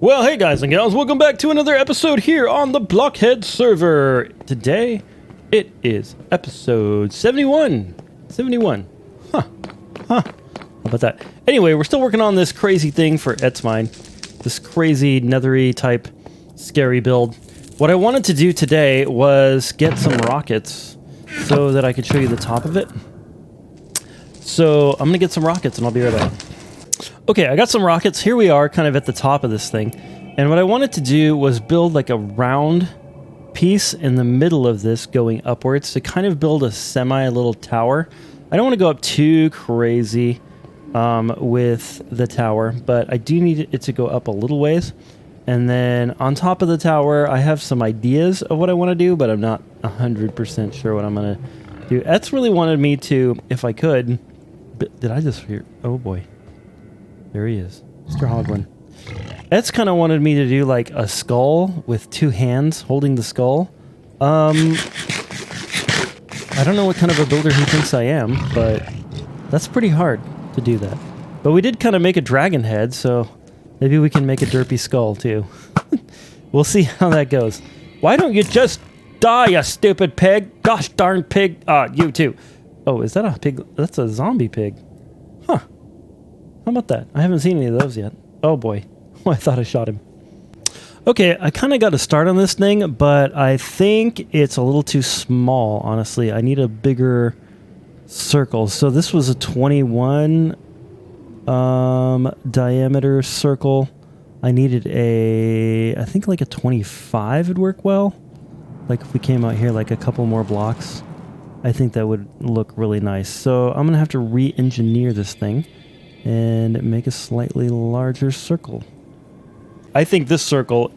Well, hey guys and gals, welcome back to another episode here on the Blockheadz server. Today, it is episode 71. 71. Huh. How about that? Anyway, we're still working on this crazy thing for VioletSimone. This crazy nethery type scary build. What I wanted to do today was get some rockets so that I could show you the top of it. So I'm gonna get some rockets and I'll be right back. Okay, I got some rockets. Here we are kind of at the top of this thing. And what I wanted to do was build like a round piece in the middle of this going upwards to kind of build a semi-little tower. I don't want to go up too crazy with the tower, but I do need it to go up a little ways. And then on top of the tower, I have some ideas of what I want to do, but I'm not 100% sure what I'm going to do. Etz really wanted me to, if I could... Did I just hear... Oh boy. There he is. Mr. Hoglin. Etz kind of wanted me to do like a skull with two hands holding the skull. I don't know what kind of a builder he thinks I am, but that's pretty hard to do that. But we did kind of make a dragon head, so maybe we can make a derpy skull too. We'll see how that goes. Why don't you just die, you stupid pig? Gosh darn pig. You too. Oh, is that a pig? That's a zombie pig. Huh. How about that? I haven't seen any of those yet. Oh boy. Oh, I thought I shot him. Okay, I kind of got a start on this thing, but I think it's a little too small, honestly. I need a bigger circle. So this was a 21 diameter circle. I needed I think like a 25 would work well. Like if we came out here like a couple more blocks, I think that would look really nice. So I'm going to have to re-engineer this thing and make a slightly larger circle. I think this circle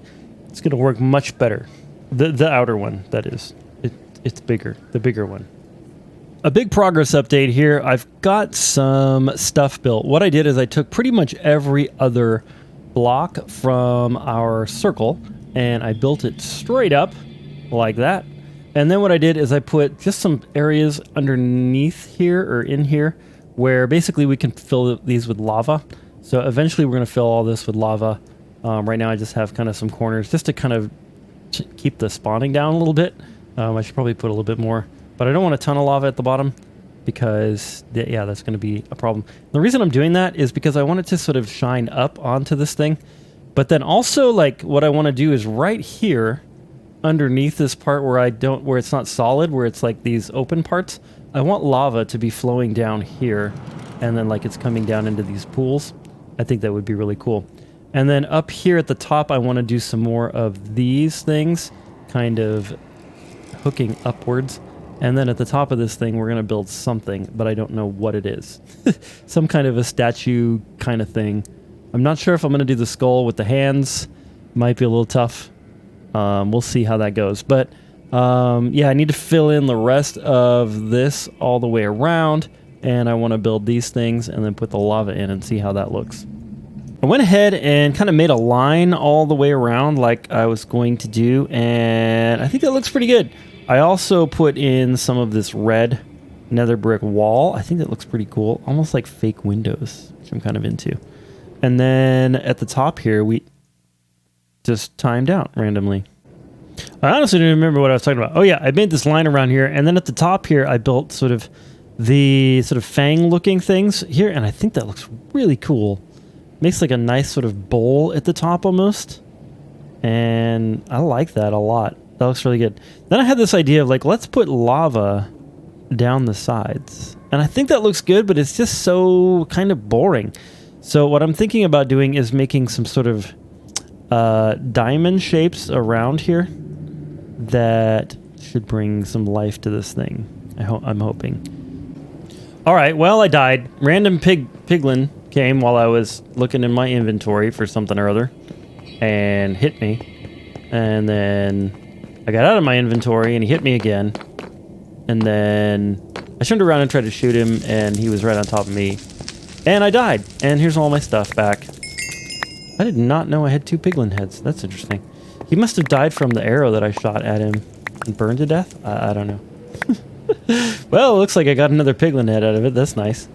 is going to work much better. The outer one, that is. It's bigger, the bigger one. A big progress update here. I've got some stuff built. What I did is I took pretty much every other block from our circle and I built it straight up like that. And then what I did is I put just some areas underneath here or in here where basically we can fill these with lava. So eventually we're going to fill all this with lava. Right now I just have kind of some corners just to kind of keep the spawning down a little bit. I should probably put a little bit more, but I don't want a ton of lava at the bottom because, yeah, that's going to be a problem. The reason I'm doing that is because I want it to sort of shine up onto this thing. But then also, like, what I want to do is right here underneath this part where it's not solid, where it's like these open parts, I want lava to be flowing down here and then like it's coming down into these pools. I think that would be really cool. And then up here at the top, I want to do some more of these things kind of hooking upwards. And then at the top of this thing, we're going to build something, but I don't know what it is. Some kind of a statue kind of thing. I'm not sure if I'm going to do the skull with the hands. Might be a little tough. We'll see how that goes. But yeah, I need to fill in the rest of this all the way around. And I want to build these things and then put the lava in and see how that looks. I went ahead and kind of made a line all the way around like I was going to do. And I think that looks pretty good. I also put in some of this red nether brick wall. I think that looks pretty cool. Almost like fake windows, which I'm kind of into. And then at the top here, we just timed out randomly. I honestly don't remember what I was talking about. Oh yeah, I made this line around here, and then at the top here, I built sort of the fang-looking things here, and I think that looks really cool. Makes like a nice sort of bowl at the top almost, and I like that a lot. That looks really good. Then I had this idea of like, let's put lava down the sides, and I think that looks good, but it's just so kind of boring. So what I'm thinking about doing is making some sort of diamond shapes around here that should bring some life to this thing. I'm hoping. All right, well, I died. Random piglin came while I was looking in my inventory for something or other and hit me. And then I got out of my inventory and he hit me again. And then I turned around and tried to shoot him and he was right on top of me. And I died. And here's all my stuff back. I did not know I had two piglin heads. That's interesting. He must have died from the arrow that I shot at him and burned to death? I don't know. Well, it looks like I got another piglin head out of it. That's nice.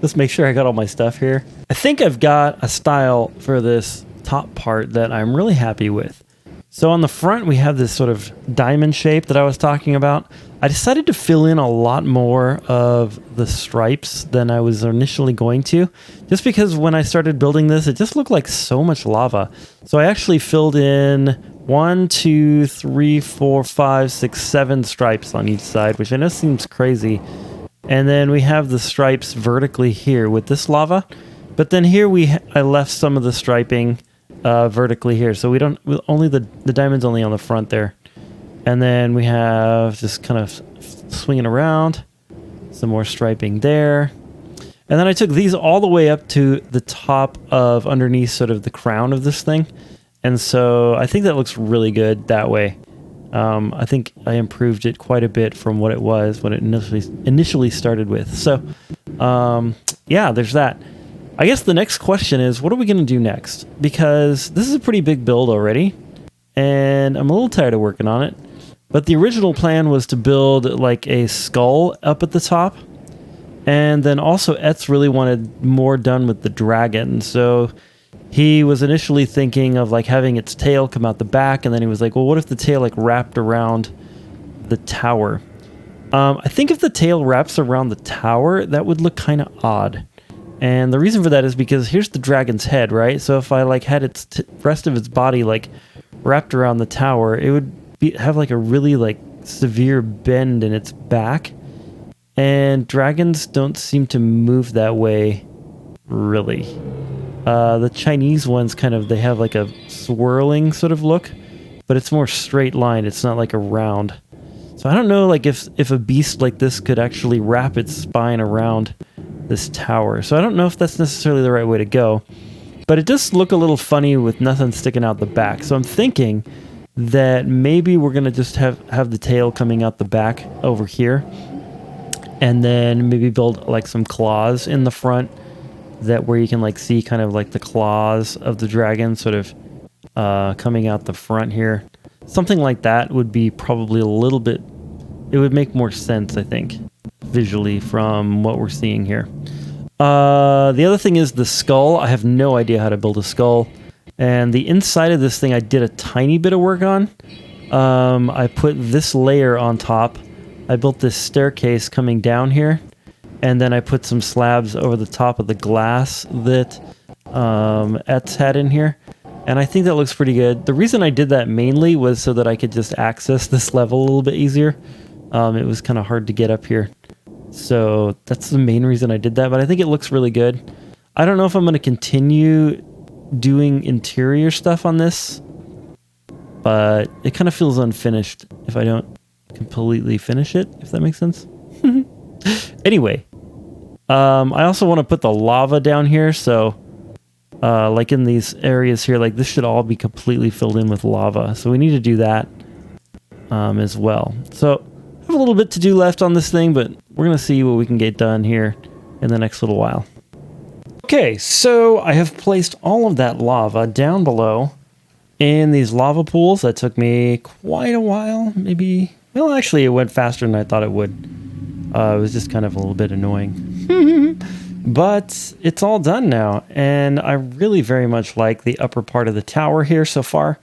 Let's make sure I got all my stuff here. I think I've got a style for this top part that I'm really happy with. So on the front, we have this sort of diamond shape that I was talking about. I decided to fill in a lot more of the stripes than I was initially going to, just because when I started building this, it just looked like so much lava. So I actually filled in 1, 2, 3, 4, 5, 6, 7 stripes on each side, which I know seems crazy. And then we have the stripes vertically here with this lava. But then here I left some of the striping vertically here, so we don't only the diamond's only on the front there, and then we have just kind of swinging around, some more striping there, and then I took these all the way up to the top of underneath sort of the crown of this thing, and so I think that looks really good that way. I think I improved it quite a bit from what it was when it initially started with. So yeah, there's that. I guess the next question is, what are we going to do next? Because this is a pretty big build already, and I'm a little tired of working on it. But the original plan was to build like a skull up at the top, and then also Etz really wanted more done with the dragon. So he was initially thinking of like having its tail come out the back, and then he was like, well, what if the tail like wrapped around the tower? I think if the tail wraps around the tower, that would look kind of odd. And the reason for that is because here's the dragon's head, right? So if I like had its rest of its body like wrapped around the tower, it would have like a really like severe bend in its back. And dragons don't seem to move that way, really. The Chinese ones they have like a swirling sort of look, but it's more straight line. It's not like a round. So I don't know like if a beast like this could actually wrap its spine around this tower. So I don't know if that's necessarily the right way to go, but it does look a little funny with nothing sticking out the back. So I'm thinking that maybe we're going to just have the tail coming out the back over here, and then maybe build like some claws in the front where you can like see kind of like the claws of the dragon sort of coming out the front here. Something like that would be probably a little bit, it would make more sense, I think, visually from what we're seeing here. The other thing is the skull. I have no idea how to build a skull. And the inside of this thing I did a tiny bit of work on. I put this layer on top. I built this staircase coming down here. And then I put some slabs over the top of the glass that Etz had in here. And I think that looks pretty good. The reason I did that mainly was so that I could just access this level a little bit easier. It was kind of hard to get up here. So that's the main reason I did that, but I think it looks really good. I don't know if I'm going to continue doing interior stuff on this, but it kind of feels unfinished if I don't completely finish it, if that makes sense. Anyway, I also want to put the lava down here, so like in these areas here, like this should all be completely filled in with lava. So we need to do that as well. So I have a little bit to do left on this thing, but we're going to see what we can get done here in the next little while. Okay, so I have placed all of that lava down below in these lava pools. That took me quite a while, maybe. Well, actually, it went faster than I thought it would. It was just kind of a little bit annoying. But it's all done now, and I really very much like the upper part of the tower here so far.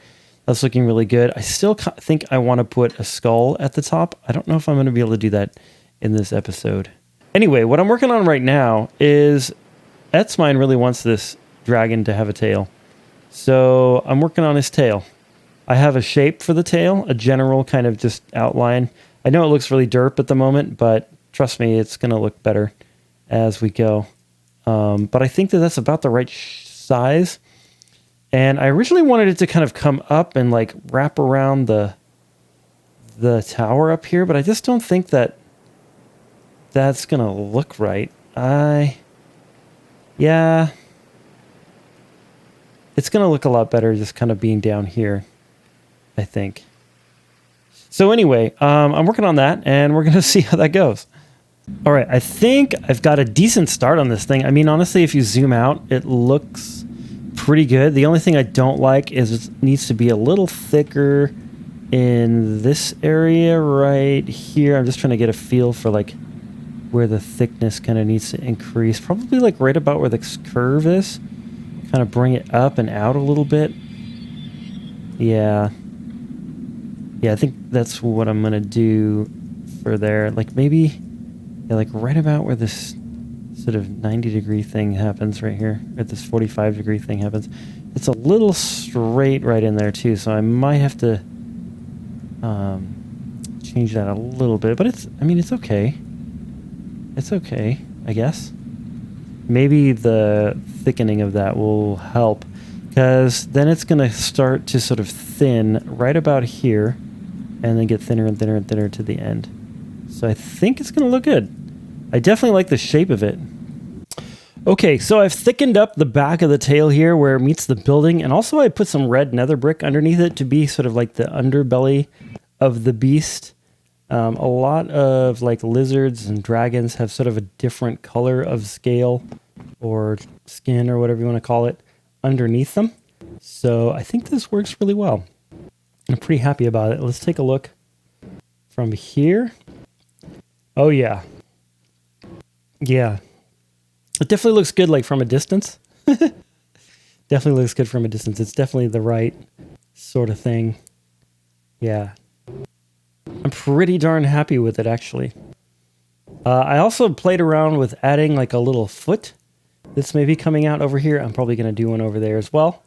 That's looking really good. I still think I want to put a skull at the top. I don't know if I'm going to be able to do that in this episode. Anyway, what I'm working on right now is Etzmine really wants this dragon to have a tail. So I'm working on his tail. I have a shape for the tail, a general kind of just outline. I know it looks really derp at the moment, but trust me, it's going to look better as we go. But I think that that's about the right size. And I originally wanted it to kind of come up and like wrap around the tower up here, but I just don't think that that's going to look right. Yeah. It's going to look a lot better just kind of being down here, I think. So anyway, I'm working on that, and we're going to see how that goes. All right, I think I've got a decent start on this thing. I mean, honestly, if you zoom out, it looks pretty good. The only thing I don't like is it needs to be a little thicker in this area right here. I'm just trying to get a feel for like where the thickness kind of needs to increase. Probably like right about where the curve is. kind of bring it up and out a little bit. Yeah. Yeah, I think that's what I'm going to do for there. Like maybe, yeah, like right about where this sort of 90-degree thing happens right here, or this 45-degree thing happens. It's a little straight right in there too, so I might have to change that a little bit. But it's, I mean, it's okay. It's okay, I guess. Maybe the thickening of that will help, because then it's going to start to sort of thin right about here, and then get thinner and thinner and thinner to the end. So I think it's going to look good. I definitely like the shape of it. Okay, so I've thickened up the back of the tail here where it meets the building, and also I put some red nether brick underneath it to be sort of like the underbelly of the beast. A lot of like lizards and dragons have sort of a different color of scale or skin or whatever you want to call it underneath them. So I think this works really well. I'm pretty happy about it. Let's take a look from here. Oh yeah. Yeah. It definitely looks good like from a distance. Definitely looks good from a distance. It's definitely the right sort of thing. Yeah. I'm pretty darn happy with it, actually. I also played around with adding like a little foot that's maybe coming out over here. I'm probably going to do one over there as well.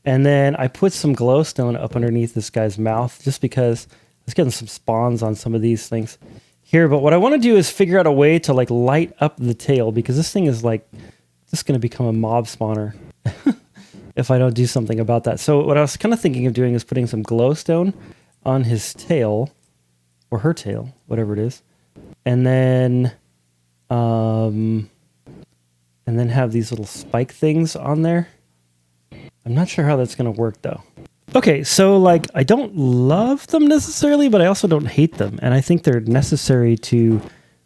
And then I put some glowstone up underneath this guy's mouth just because I was getting some spawns on some of these things here. But what I want to do is figure out a way to like light up the tail, because this thing is like just going to become a mob spawner if I don't do something about that. So what I was kind of thinking of doing is putting some glowstone on his tail, or her tail, whatever it is. And then have these little spike things on there. I'm not sure how that's going to work though. Okay, so like I don't love them necessarily, but I also don't hate them. And I think they're necessary to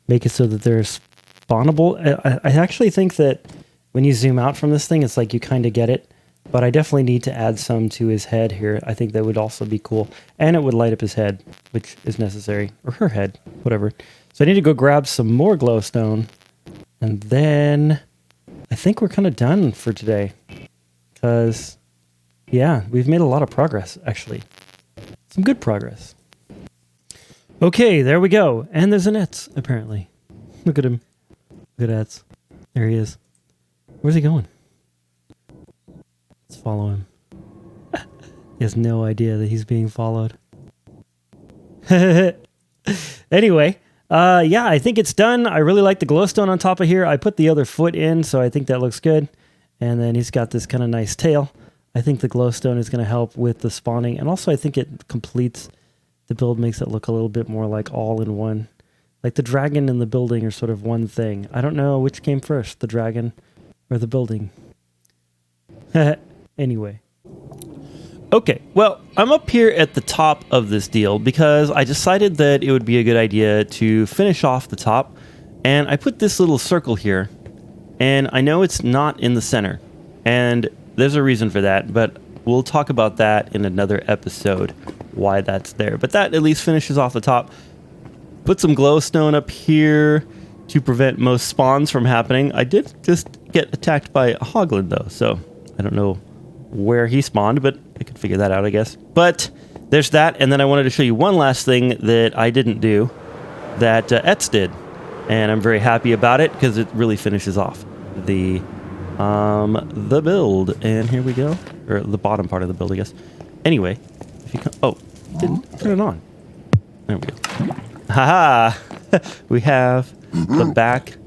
make it so that they're spawnable. I actually think that when you zoom out from this thing, it's like you kind of get it. But I definitely need to add some to his head here. I think that would also be cool. And it would light up his head, which is necessary. Or her head, whatever. So I need to go grab some more glowstone. And then I think we're kind of done for today. Because, yeah, we've made a lot of progress, actually. Some good progress. Okay, there we go. And there's an Etz, apparently. Look at him. Look at Etz. There he is. Where's he going? Let's follow him. He has no idea that he's being followed. Anyway, yeah, I think it's done. I really like the glowstone on top of here. I put the other foot in, so I think that looks good. And then he's got this kind of nice tail. I think the glowstone is going to help with the spawning. And also I think it completes the build, makes it look a little bit more like all in one. Like the dragon and the building are sort of one thing. I don't know which came first, the dragon or the building. Anyway. Okay, well, I'm up here at the top of this deal because I decided that it would be a good idea to finish off the top. And I put this little circle here. And I know it's not in the center. And there's a reason for that, but we'll talk about that in another episode, why that's there. But that at least finishes off the top. Put some glowstone up here to prevent most spawns from happening. I did just get attacked by a hoglin though, so I don't know where he spawned, but I could figure that out, I guess. But there's that, and then I wanted to show you one last thing that I didn't do that Etz did. And I'm very happy about it because it really finishes off the build. And here we go. Or the bottom part of the build, I guess. Anyway, if you come... Oh, didn't turn it on. There we go. Haha! We have the back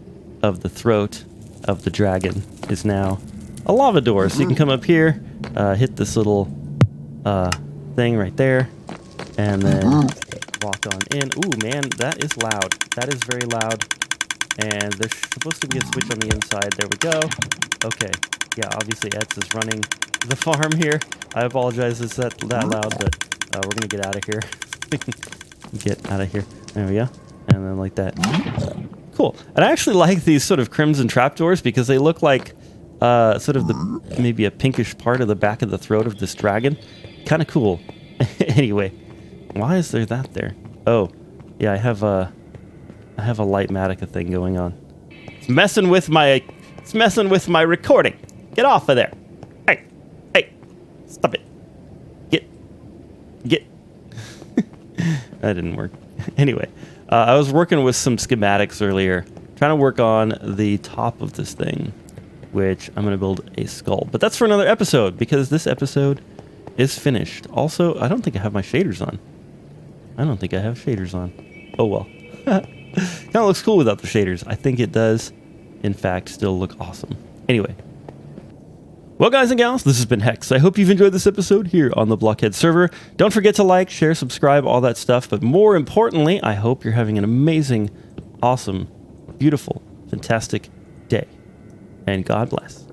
of the throat of the dragon is now a lava door. So you can come up here, hit this little thing right there, and then walk on in. Ooh, man, that is loud. That is very loud. And there's supposed to be a switch on the inside. There we go. Okay. Yeah, obviously Etz is running the farm here. I apologize it's that loud, but we're going to get out of here. We can get out of here. There we go. And then like that. Cool. And I actually like these sort of crimson trapdoors because they look like sort of the maybe a pinkish part of the back of the throat of this dragon. Kind of cool. Anyway, why is there that there? Oh, yeah, I have a Lightmatica thing going on. It's messing with my recording. Get off of there. That didn't work. Anyway, I was working with some schematics earlier, trying to work on the top of this thing, which I'm going to build a skull. But that's for another episode, because this episode is finished. Also, I don't think I have my shaders on. I don't think I have shaders on. Oh, well. Kind of looks cool without the shaders. I think it does, in fact, still look awesome. Anyway. Well, guys and gals, this has been Hex. I hope you've enjoyed this episode here on the Blockheadz server. Don't forget to like, share, subscribe, all that stuff. But more importantly, I hope you're having an amazing, awesome, beautiful, fantastic day. And God bless.